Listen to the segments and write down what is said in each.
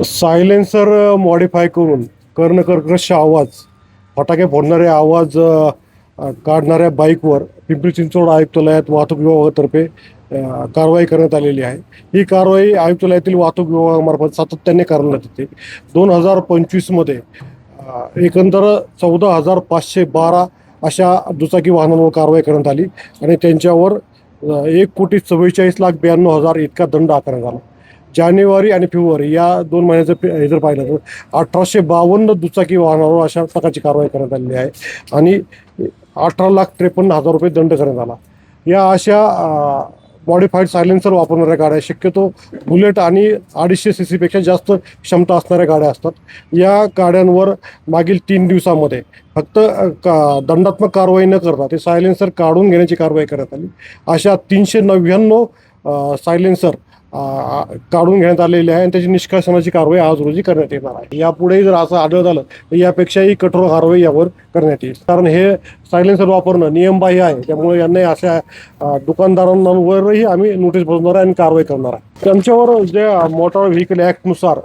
Silencer modify करून कर्णकर्कश आवाज, फटाके फोडणारे आवाज काढणाऱ्या बाईकवर पिंपरी चिंचवड आयुक्तालयात वाहतूक विभागातर्फे कारवाई करण्यात आलेली आहे. ही कारवाई आयुक्तालयातील वाहतूक विभागामार्फत सातत्याने करण्यात येते. 2025मध्ये एकंदर 14,512 अशा दुचाकी वाहनांवर कारवाई करण्यात आली आणि त्यांच्यावर 1,44,42,000 इतका दंड आकारण्यात आला. जानेवारी आणि फेब्रुवारी या 2 महिन्याचं हे जर पाहिलं तर 1,852 दुचाकी वाहनावर अशा प्रकारची कारवाई करण्यात आलेली आहे आणि 18,53,000 रुपये दंड करण्यात आला. या अशा मॉडिफाईड सायलेन्सर वापरणाऱ्या गाड्या शक्यतो बुलेट आणि 250 CC पेक्षा जास्त क्षमता असणाऱ्या गाड्या असतात. या गाड्यांवर मागील 3 दिवसामध्ये फक्त दंडात्मक कारवाई न करता ते सायलेन्सर काढून घेण्याची कारवाई करण्यात आली. अशा 399 सायलेन्सर काढून घेण्यात आलेले आहे आणि त्याची निष्कासनाची कारवाई आज रोजी करण्यात येणार आहे. यापुढेही जर असं आढळून आलं तर यापेक्षाही कठोर कारवाई यावर करण्यात येईल. कारण हे सायलेन्सर वापरणं नियमबाह्य आहे. त्यामुळे यांना अशा दुकानदारांवरही आम्ही नोटीस बसवणार आहे आणि कारवाई करणार आहे. त्यांच्यावर जे मोटार व्हेकल ॲक्टनुसार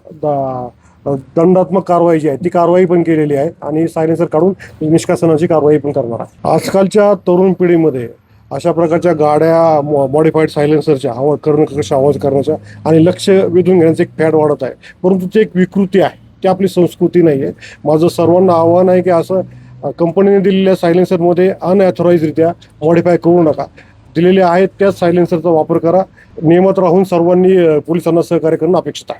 दंडात्मक कारवाई जी आहे ती कारवाई पण केलेली आहे आणि सायलेन्सर काढून निष्कासनाची कारवाई पण करणार आहे. आजकालच्या तरुण पिढीमध्ये अशा प्रकारच्या गाड्या मॉडिफाईड सायलेन्सरच्या कर्णकर्कश आवाज करण्याच्या आणि लक्ष वेधून घेण्याचं एक फॅड वाढत आहे. परंतु ते एक विकृती आहे, ती आपली संस्कृती नाही आहे. माझं सर्वांना आव्हान आहे की असं कंपनीने दिलेल्या सायलेन्सरमध्ये अनॲथॉराईजरित्या मॉडिफाय करू नका. दिलेले आहेत त्याच सायलेन्सरचा वापर करा. नियमात राहून सर्वांनी पोलिसांना सहकार्य करणं अपेक्षित आहे.